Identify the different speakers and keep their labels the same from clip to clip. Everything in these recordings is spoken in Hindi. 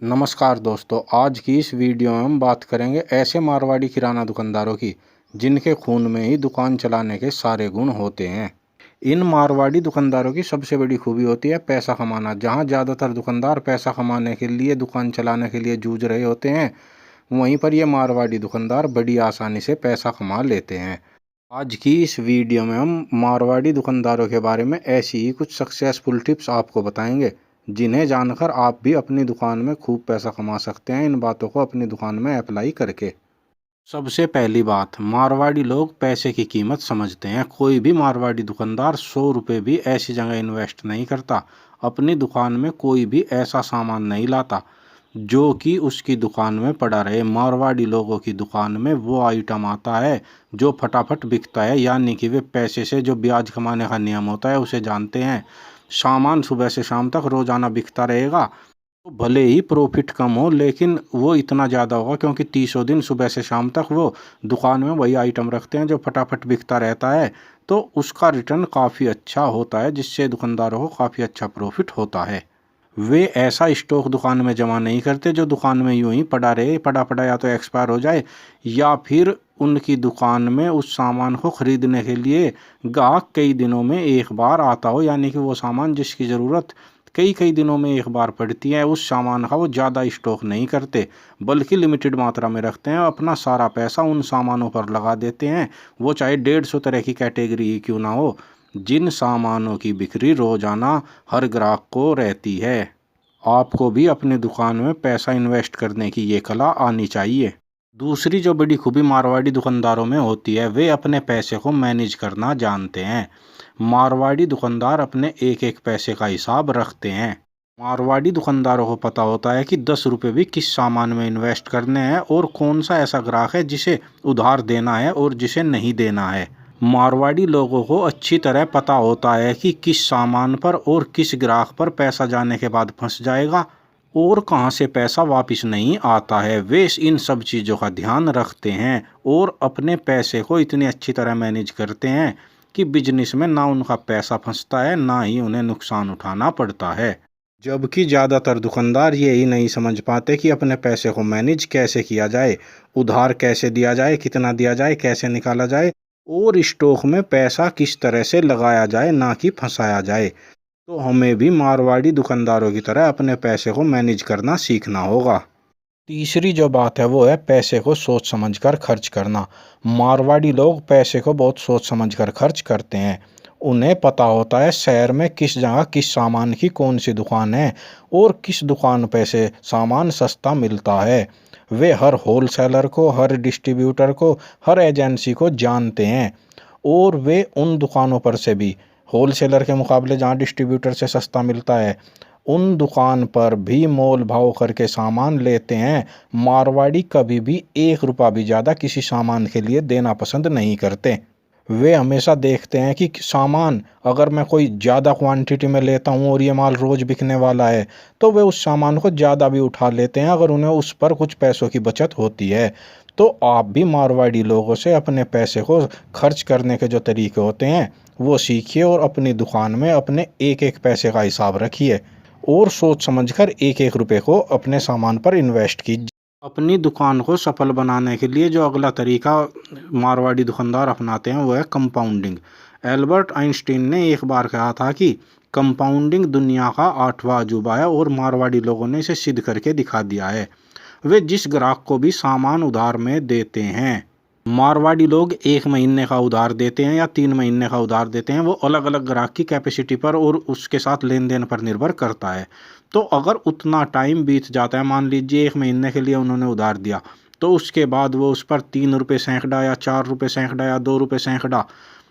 Speaker 1: नमस्कार दोस्तों, आज की इस वीडियो में हम बात करेंगे ऐसे मारवाड़ी किराना दुकानदारों की जिनके खून में ही दुकान चलाने के सारे गुण होते हैं। इन मारवाड़ी दुकानदारों की सबसे बड़ी खूबी होती है पैसा कमाना। जहां ज़्यादातर दुकानदार पैसा कमाने के लिए दुकान चलाने के लिए जूझ रहे होते हैं, वहीं पर ये मारवाड़ी दुकानदार बड़ी आसानी से पैसा कमा लेते हैं। आज की इस वीडियो में हम मारवाड़ी दुकानदारों के बारे में ऐसी ही कुछ सक्सेसफुल टिप्स आपको बताएंगे, जिन्हें जानकर आप भी अपनी दुकान में खूब पैसा कमा सकते हैं इन बातों को अपनी दुकान में अप्लाई करके। सबसे पहली बात, मारवाड़ी लोग पैसे की कीमत समझते हैं। कोई भी मारवाड़ी दुकानदार 100 रुपये भी ऐसी जगह इन्वेस्ट नहीं करता। अपनी दुकान में कोई भी ऐसा सामान नहीं लाता जो कि उसकी दुकान में पड़ा रहे। मारवाड़ी लोगों की दुकान में वो आइटम आता है जो फटाफट बिकता है, यानी कि वे पैसे से जो ब्याज कमाने का नियम होता है उसे जानते हैं। सामान सुबह से शाम तक रोजाना बिकता रहेगा, तो भले ही प्रॉफिट कम हो लेकिन वो इतना ज़्यादा होगा, क्योंकि 30 दिन सुबह से शाम तक वो दुकान में वही आइटम रखते हैं जो फटाफट बिकता रहता है। तो उसका रिटर्न काफ़ी अच्छा होता है, जिससे दुकानदारों को काफ़ी अच्छा प्रॉफिट होता है। वे ऐसा स्टॉक दुकान में जमा नहीं करते जो दुकान में यूं ही पड़ा रहे, पड़ा पड़ा या तो एक्सपायर हो जाए, या फिर उनकी दुकान में उस सामान को खरीदने के लिए ग्राहक कई दिनों में एक बार आता हो, यानी कि वो सामान जिसकी ज़रूरत कई कई दिनों में एक बार पड़ती है, उस सामान का वो ज़्यादा स्टॉक नहीं करते, बल्कि लिमिटेड मात्रा में रखते हैं। अपना सारा पैसा उन सामानों पर लगा देते हैं, वो चाहे 150 तरह की कैटेगरी ही क्यों ना हो, जिन सामानों की बिक्री रोजाना हर ग्राहक को रहती है। आपको भी अपनी दुकान में पैसा इन्वेस्ट करने की ये कला आनी चाहिए। दूसरी जो बड़ी खूबी मारवाड़ी दुकानदारों में होती है, वे अपने पैसे को मैनेज करना जानते हैं। मारवाड़ी दुकानदार अपने एक एक पैसे का हिसाब रखते हैं। मारवाड़ी दुकानदारों को पता होता है कि 10 रुपये भी किस सामान में इन्वेस्ट करने हैं और कौन सा ऐसा ग्राहक है जिसे उधार देना है और जिसे नहीं देना है। मारवाड़ी लोगों को अच्छी तरह पता होता है कि किस सामान पर और किस ग्राहक पर पैसा जाने के बाद फंस जाएगा और कहां से पैसा वापस नहीं आता है। वे इन सब चीज़ों का ध्यान रखते हैं और अपने पैसे को इतनी अच्छी तरह मैनेज करते हैं कि बिजनेस में ना उनका पैसा फंसता है, ना ही उन्हें नुकसान उठाना पड़ता है। जबकि ज़्यादातर दुकानदार ये ही नहीं समझ पाते कि अपने पैसे को मैनेज कैसे किया जाए, उधार कैसे दिया जाए, कितना दिया जाए, कैसे निकाला जाए और स्टॉक में पैसा किस तरह से लगाया जाए, ना कि फंसाया जाए। तो हमें भी मारवाड़ी दुकानदारों की तरह अपने पैसे को मैनेज करना सीखना होगा। तीसरी जो बात है वो है पैसे को सोच समझकर खर्च करना। मारवाड़ी लोग पैसे को बहुत सोच समझकर खर्च करते हैं। उन्हें पता होता है शहर में किस जगह किस सामान की कौन सी दुकान है और किस दुकान पे से सामान सस्ता मिलता है। वे हर होलसेलर को, हर डिस्ट्रीब्यूटर को, हर एजेंसी को जानते हैं और वे उन दुकानों पर से भी, होलसेलर के मुकाबले जहाँ डिस्ट्रीब्यूटर से सस्ता मिलता है, उन दुकान पर भी मोल भाव करके सामान लेते हैं। मारवाड़ी कभी भी 1 रुपया भी ज़्यादा किसी सामान के लिए देना पसंद नहीं करते। वे हमेशा देखते हैं कि सामान अगर मैं कोई ज़्यादा क्वांटिटी में लेता हूँ और ये माल रोज़ बिकने वाला है, तो वे उस सामान को ज़्यादा भी उठा लेते हैं अगर उन्हें उस पर कुछ पैसों की बचत होती है। तो आप भी मारवाड़ी लोगों से अपने पैसे को खर्च करने के जो तरीके होते हैं वो सीखिए और अपनी दुकान में अपने एक एक पैसे का हिसाब रखिए और सोच समझकर एक एक रुपए को अपने सामान पर इन्वेस्ट कीजिए। अपनी दुकान को सफल बनाने के लिए जो अगला तरीका मारवाड़ी दुकानदार अपनाते हैं वो है कंपाउंडिंग। एल्बर्ट आइंस्टीन ने एक बार कहा था कि कंपाउंडिंग दुनिया का 8वां अजूबा है और मारवाड़ी लोगों ने इसे सिद्ध करके दिखा दिया है। वे जिस ग्राहक को भी सामान उधार में देते हैं, मारवाड़ी लोग 1 महीने का उधार देते हैं या 3 महीने का उधार देते हैं, वो अलग अलग ग्राहक की कैपेसिटी पर और उसके साथ लेन देन पर निर्भर करता है। तो अगर उतना टाइम बीत जाता है, मान लीजिए 1 महीने के लिए उन्होंने उधार दिया, तो उसके बाद वो उस पर 3 रुपये सैकड़ा या 4 रुपये सैकड़ा या 2 रुपये सैकड़ा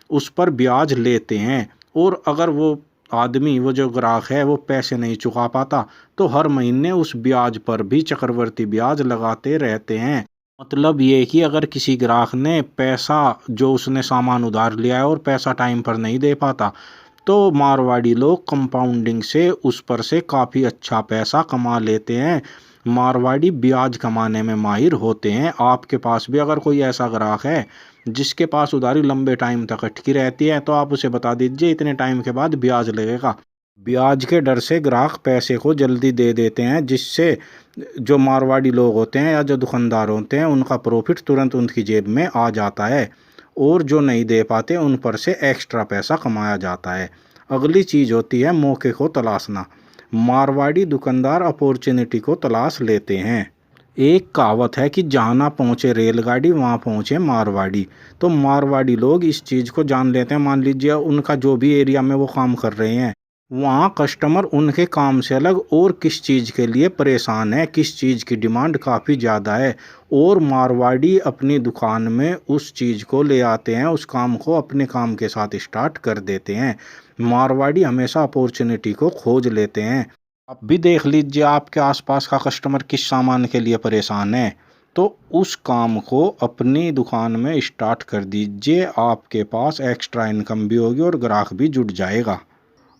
Speaker 1: उस पर ब्याज लेते हैं। और अगर वो आदमी, वो जो ग्राहक है, वो पैसे नहीं चुका पाता, तो हर महीने उस ब्याज पर भी चक्रवर्ती ब्याज लगाते रहते हैं। मतलब ये कि अगर किसी ग्राहक ने पैसा, जो उसने सामान उधार लिया है और पैसा टाइम पर नहीं दे पाता, तो मारवाड़ी लोग कंपाउंडिंग से उस पर से काफ़ी अच्छा पैसा कमा लेते हैं। मारवाड़ी ब्याज कमाने में माहिर होते हैं। आपके पास भी अगर कोई ऐसा ग्राहक है जिसके पास उधारी लंबे टाइम तक अटकी रहती है, तो आप उसे बता दीजिए इतने टाइम के बाद ब्याज लगेगा। ब्याज के डर से ग्राहक पैसे को जल्दी दे देते हैं, जिससे जो मारवाड़ी लोग होते हैं या जो दुकानदार होते हैं उनका प्रॉफिट तुरंत उनकी जेब में आ जाता है और जो नहीं दे पाते उन पर से एक्स्ट्रा पैसा कमाया जाता है। अगली चीज़ होती है मौके को तलाशना। मारवाड़ी दुकानदार अपॉर्चुनिटी को तलाश लेते हैं। एक कहावत है कि जहाँ ना पहुँचे रेलगाड़ी वहाँ पहुँचे मारवाड़ी। तो मारवाड़ी लोग इस चीज़ को जान लेते हैं। मान लीजिए उनका जो भी एरिया में वो काम कर रहे हैं, वहाँ कस्टमर उनके काम से अलग और किस चीज़ के लिए परेशान है, किस चीज़ की डिमांड काफ़ी ज़्यादा है, और मारवाड़ी अपनी दुकान में उस चीज़ को ले आते हैं, उस काम को अपने काम के साथ स्टार्ट कर देते हैं। मारवाड़ी हमेशा अपॉर्चुनिटी को खोज लेते हैं। आप भी देख लीजिए आपके आसपास का कस्टमर किस सामान के लिए परेशान है, तो उस काम को अपनी दुकान में स्टार्ट कर दीजिए। आपके पास एक्स्ट्रा इनकम भी होगी और ग्राहक भी जुड़ जाएगा।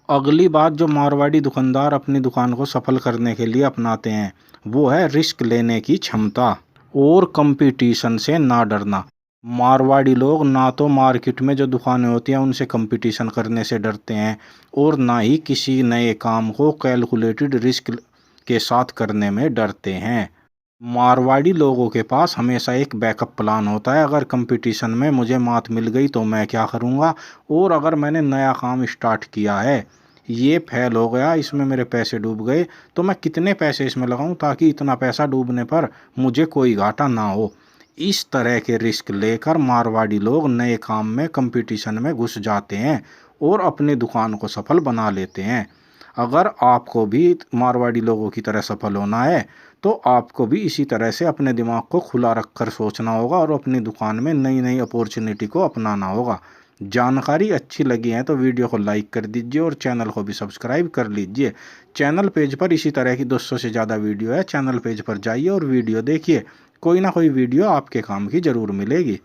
Speaker 1: अगली बात जो मारवाड़ी दुकानदार अपनी दुकान को सफल करने के लिए अपनाते हैं, वो है रिस्क लेने की क्षमता और कंपटीशन से ना डरना। मारवाड़ी लोग ना तो मार्केट में जो दुकानें होती हैं उनसे कंपटीशन करने से डरते हैं और ना ही किसी नए काम को कैलकुलेटेड रिस्क के साथ करने में डरते हैं। मारवाड़ी लोगों के पास हमेशा एक बैकअप प्लान होता है। अगर कंपटीशन में मुझे मात मिल गई तो मैं क्या करूँगा, और अगर मैंने नया काम स्टार्ट किया है, ये फेल हो गया, इसमें मेरे पैसे डूब गए, तो मैं कितने पैसे इसमें लगाऊं ताकि इतना पैसा डूबने पर मुझे कोई घाटा ना हो। इस तरह के रिस्क लेकर मारवाड़ी लोग नए काम में कंपटीशन में घुस जाते हैं और अपनी दुकान को सफल बना लेते हैं। अगर आपको भी मारवाड़ी लोगों की तरह सफल होना है तो आपको भी इसी तरह से अपने दिमाग को खुला रखकर सोचना होगा और अपनी दुकान में नई नई अपॉर्चुनिटी को अपनाना होगा। जानकारी अच्छी लगी है तो वीडियो को लाइक कर दीजिए और चैनल को भी सब्सक्राइब कर लीजिए। चैनल पेज पर इसी तरह की 200 से ज़्यादा वीडियो है, चैनल पेज पर जाइए और वीडियो देखिए। कोई ना कोई वीडियो आपके काम की ज़रूर मिलेगी।